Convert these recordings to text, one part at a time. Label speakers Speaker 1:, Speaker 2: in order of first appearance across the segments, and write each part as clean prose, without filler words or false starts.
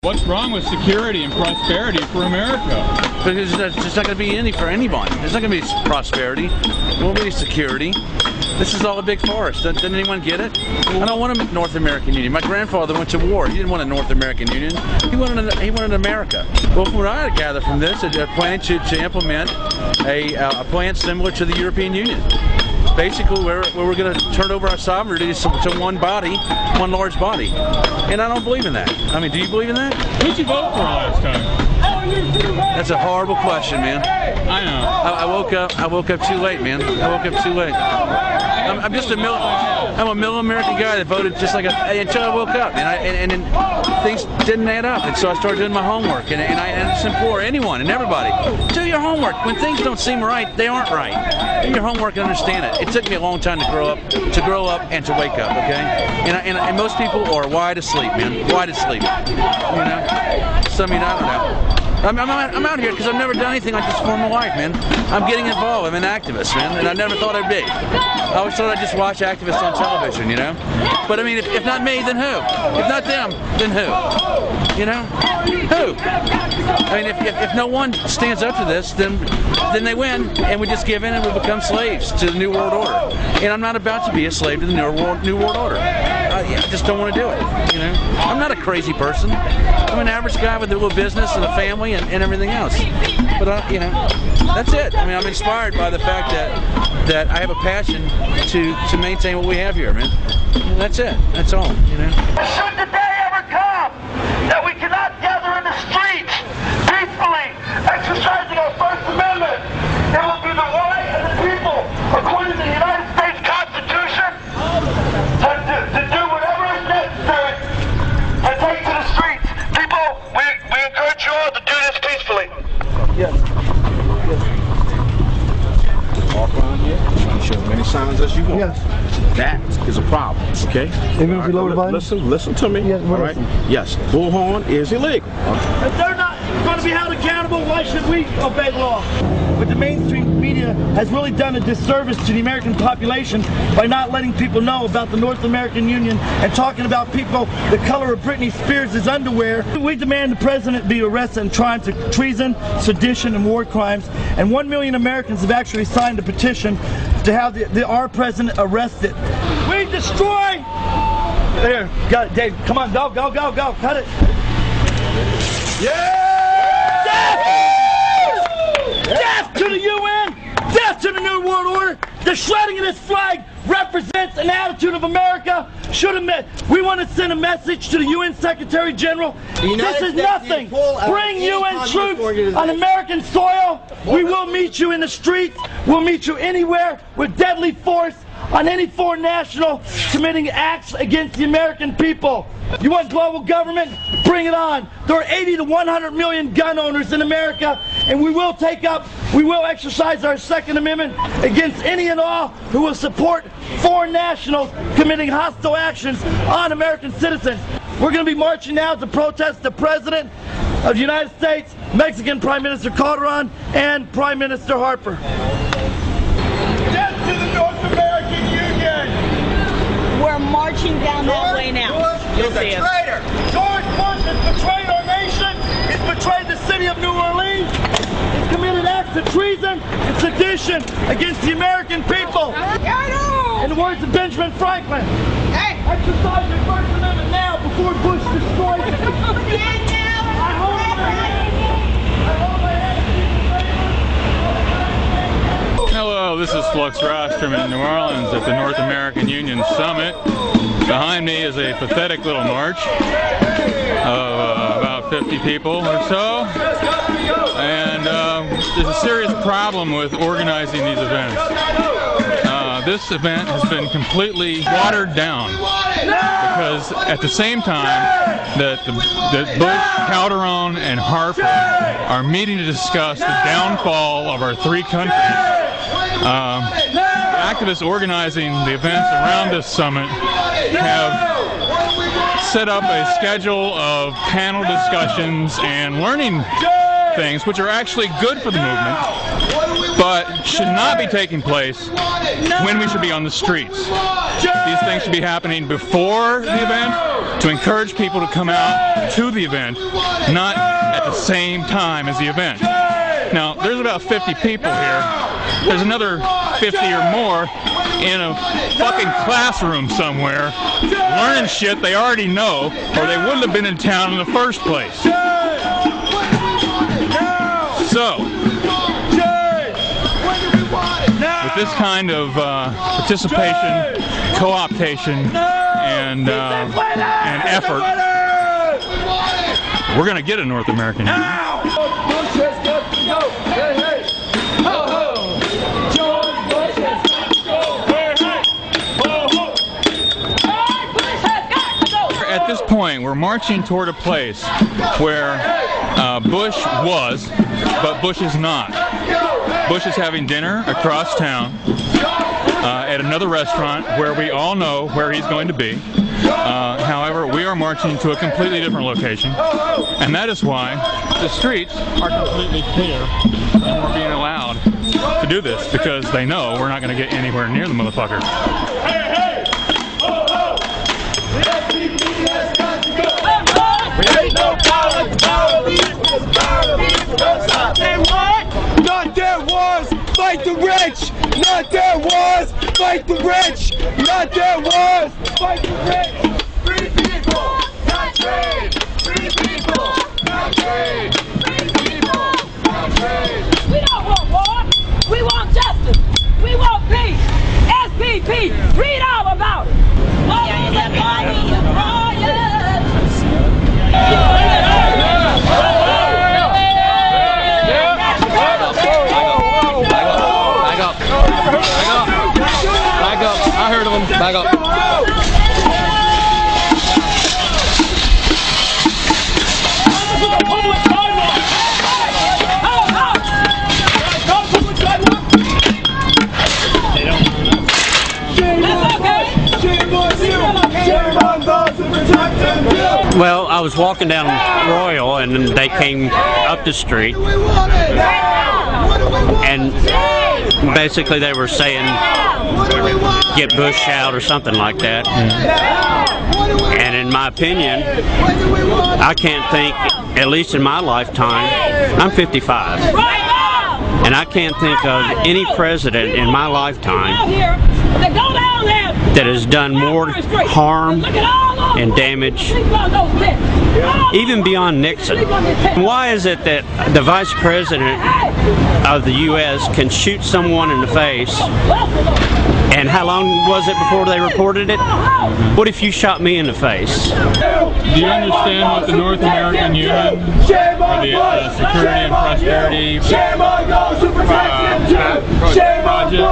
Speaker 1: What's wrong with security and prosperity for America?
Speaker 2: Because there's just not going to be any for anyone. There's not going to be prosperity. There won't be security. This is all a big farce. Doesn't anyone get it? I don't want a North American Union. My grandfather went to war. He didn't want a North American Union. He wanted America. Well, from what I gather from this, they're planning to implement a plan similar to the European Union. Basically, where we're going to turn over our sovereignty to one body, one large body. And I don't believe in that. I mean, do you believe in that?
Speaker 1: Who'd you vote for last time?
Speaker 2: That's a horrible question, man.
Speaker 1: I know.
Speaker 2: I woke up too late, man. I woke up too late. I'm just I'm a middle American guy that voted just like until I woke up, and then things didn't add up, and so I started doing my homework, and I just implore anyone and everybody, do your homework. When things don't seem right, they aren't right. Do your homework and understand it. It took me a long time to grow up and to wake up, okay? And most people are wide asleep, man. Wide asleep. You know? So I mean, I don't know. I'm out here because I've never done anything like this before in my life, man. I'm getting involved. I'm an activist, man, and I never thought I'd be. I always thought I'd just watch activists on television, you know? But I mean, if not me, then who? If not them, then who? You know? Who? I mean, if no one stands up to this, then they win, and we just give in and we become slaves to the New World Order. And I'm not about to be a slave to the New World Order. I just don't want to do it, you know? I'm not a crazy person. I'm an average guy with a little business and a family and everything else. But, you know, that's it. I mean, I'm inspired by the fact that I have a passion to maintain what we have here, man. And that's it. That's all, you know?
Speaker 3: Should the day ever come that we cannot gather in the streets peacefully, exercising our First Amendment, it will be the right of the people, according to the United States Constitution, to do whatever is necessary to take to the streets. People, we encourage you all to do this peacefully.
Speaker 4: Yes.
Speaker 5: Walk around here, show as many signs as you want.
Speaker 4: Yes.
Speaker 5: That is a problem, okay?
Speaker 4: Even if you lower the volume?
Speaker 5: Listen to me.
Speaker 4: Yes,
Speaker 5: all right? Yes, bullhorn is illegal.
Speaker 4: If they're not going to be held accountable, why should we obey law? But the mainstream media has really done a disservice to the American population by not letting people know about the North American Union and talking about people the color of Britney Spears' underwear. We demand the president be arrested and tried for treason, sedition, and war crimes. And 1 million Americans have actually signed a petition to have our president arrested. We destroy. There, got it, Dave. Come on, go, cut it.
Speaker 5: Yeah!
Speaker 4: Death to the UN! Death to the New World Order! The shredding of this flag represents an attitude of America. We want to send a message to the UN Secretary General. This is nothing. Bring UN troops on American soil. We will meet you in the streets. We'll meet you anywhere with deadly force on any foreign national committing acts against the American people. You want global government? Bring it on. There are 80 to 100 million gun owners in America, and we will exercise our Second Amendment against any and all who will support foreign nationals committing hostile actions on American citizens. We're going to be marching now to protest the President of the United States, Mexican Prime Minister Calderon, and Prime Minister Harper.
Speaker 3: Death to the North American Union!
Speaker 6: We're marching down that way now. You'll see us.
Speaker 4: George Bush has betrayed our nation. He's betrayed the city of New Orleans. He's committed acts of treason and sedition against the American people. In the words of Benjamin Franklin, exercise your First Amendment now before Bush destroys it.
Speaker 1: Hello, this is Flux Rostrom in New Orleans at the North American Union Summit. Behind me is a pathetic little march of about 50 people or so. And there's a serious problem with organizing these events. This event has been completely watered down because at the same time that Bush, Calderon, and Harper are meeting to discuss the downfall of our three countries, activists organizing the events around this summit have set up a schedule of panel discussions and learning things which are actually good for the movement, but should not be taking place when we should be on the streets. These things should be happening before the event to encourage people to come out to the event, not at the same time as the event. Now, there's about 50 people here. There's another 50 or more in a fucking classroom somewhere learning shit they already know, or they wouldn't have been in town in the first place. So, with this kind of participation, co-optation, and effort, we're going to get a North American Union. At this point, we're marching toward a place where Bush was, but Bush is not. Bush is having dinner across town at another restaurant where we all know where he's going to be. However, we are marching to a completely different location, and that is why the streets are completely clear and we're being allowed to do this, because they know we're not going to get anywhere near the motherfucker.
Speaker 7: Not their wars, fight the rich! Not their wars, fight the rich! Not their wars, fight the rich! Free people, not trade! Free people, not trade! Free people, not trade!
Speaker 8: We don't want war! We want justice! We want peace! SPP! Read all about it!
Speaker 7: Back up. I heard of them. Back up.
Speaker 9: Well, I was walking down Royal and they came up the street and basically they were saying get Bush out or something like that. And in my opinion, I can't think, at least in my lifetime, I'm 55, and I can't think of any president in my lifetime that has done more harm and damage, even beyond Nixon. Why is it that the Vice President of the U.S. can shoot someone in the face, and how long was it before they reported it? What if you shot me in the face?
Speaker 1: Do you understand what the North American Union, or the Security and Prosperity Project, do you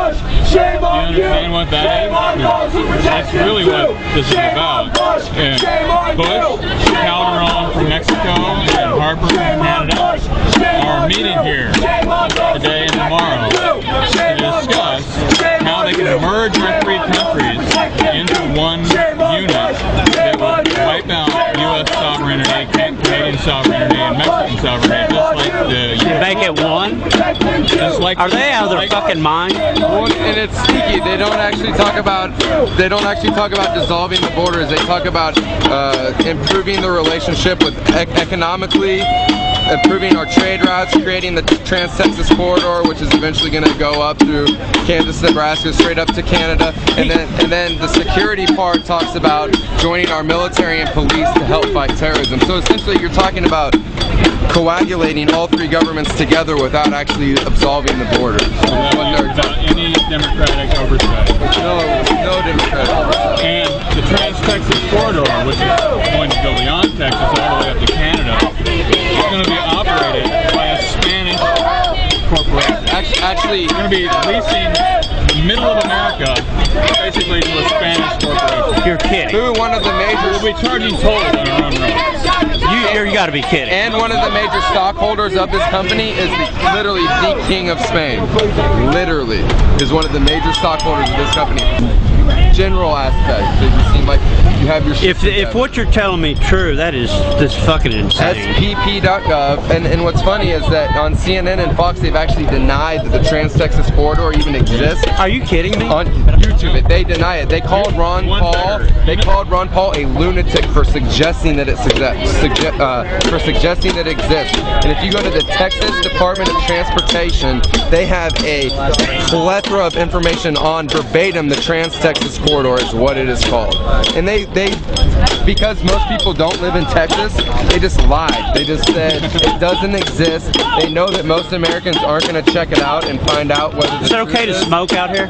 Speaker 1: understand what that is? That's really what this is about. And Bush, Calderon from Mexico, and Harper from Canada are meeting here today and tomorrow to discuss how they can merge our three countries into one unit that would wipe out U.S. sovereignty, Canadian sovereignty, and Mexican sovereignty, just like the
Speaker 9: Make it one?
Speaker 1: Just like
Speaker 9: are they out of their fucking mind?
Speaker 10: Well, and it's sneaky. They don't actually talk about dissolving the borders. They talk about improving the relationship with economically, improving our trade routes, creating the Trans-Texas Corridor, which is eventually going to go up through Kansas, Nebraska, straight up to Canada, and then the security part talks about joining our military and police to help fight terrorism. So essentially, you're talking about coagulating all three governments together without actually absolving the borders.
Speaker 1: Without any democratic oversight.
Speaker 10: No democratic oversight.
Speaker 1: And the Trans-Texas Corridor, which is going to go beyond Texas all the way up to Canada, is going to be operated by a Spanish corporation.
Speaker 10: Actually,
Speaker 1: it's going to be leasing the middle of America basically to a Spanish corporation.
Speaker 9: You're kidding.
Speaker 10: Through one of the major...
Speaker 1: We'll be charging tolls on our own roads.
Speaker 9: You got to be kidding.
Speaker 10: And one of the major stockholders of this company is literally the King of Spain. Literally is one of the major stockholders of this company. general aspect. So you seem like you have your shit
Speaker 9: If what you're telling me true, that is just fucking insane.
Speaker 10: SPP.gov, and what's funny is that on CNN and Fox they've actually denied that the Trans-Texas Corridor even exists.
Speaker 9: Are you kidding me?
Speaker 10: On YouTube, they deny it. They called Ron Paul. They called Ron Paul a lunatic for suggesting that it exists. And if you go to the Texas Department of Transportation, they have a plethora of information on verbatim the Trans-Texas Corridor is what it is called. And they because most people don't live in Texas, they just lied. They just said it doesn't exist. They know that most Americans aren't going to check it out and find out whether
Speaker 9: Is it okay to smoke out here?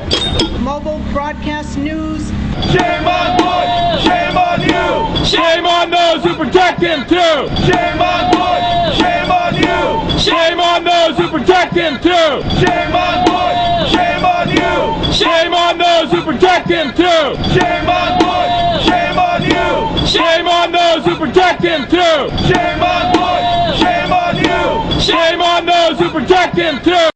Speaker 6: Mobile broadcast news.
Speaker 7: Shame on Bush! Shame on you!
Speaker 4: Shame on those who protect him too!
Speaker 7: Shame on Bush! Shame on you!
Speaker 4: Shame on those who protect him too!
Speaker 7: Shame on Bush! Shame on you!
Speaker 4: Shame on those who protect him too!
Speaker 7: Shame on Bush! Shame on you!
Speaker 4: Shame on those who protect him too!
Speaker 7: Shame on Bush! Shame on you!
Speaker 4: Shame on those who protect him too!